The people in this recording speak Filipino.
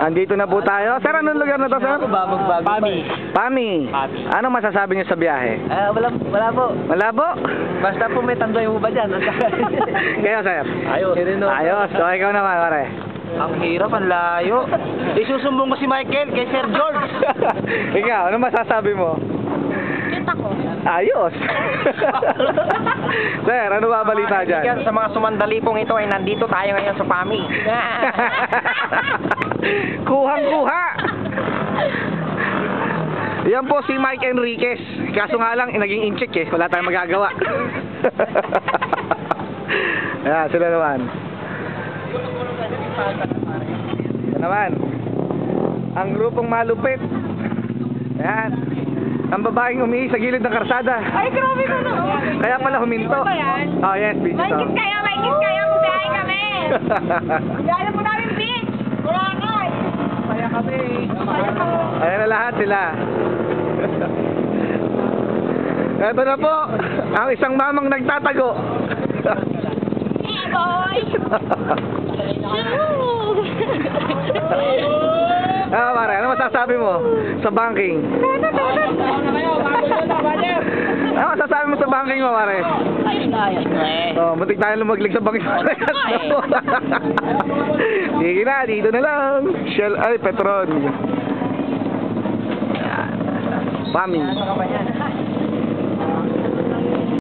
Andito na po tayo. Sir, anong lugar na to, sir? Pami. Pami. Ano masasabi niyo sa biyahe? Wala po. Malabo? Basta po may tandoy mo ba dyan? Kaya, sir? Ayos. Ayos. So, ikaw naman, pare. Ang hirap, ang layo. Isusumbong ko si Michael kay Sir George. Ikaw, ano masasabi mo? Cute ako. Ayos. Sir, ano ba balita dyan? Sa mga sumandalipong ito ay nandito tayo ngayon sa Pami. Kuhang-kuha. Yan po si Mike Enriquez. Kaso nga lang, naging incheck eh. Wala tayong magagawa. Ayan, sila naman. Ito naman. Ang grupong malupit. Ayan. Ang babaeng umihi sa gilid ng karsada. Ay, grabe ka na. Kaya pala huminto. Ano ba yan? Oh, yes, beach ito. May kiss kayo, bumiyahe kami. Bumiyahe po namin beach. Boracay. Kaya kami. Ayan na lahat sila. Ito na po, ang isang mamang nagtatago. Hey, boy. Pare, ano masasabi mo sa banking? Ano masasabi mo sa banking mo, pare? Ayos na eh. Oh, muntik tayo lumaglig sa banking. Sige na, dito na lang. Shell, ay, Petron. Pami.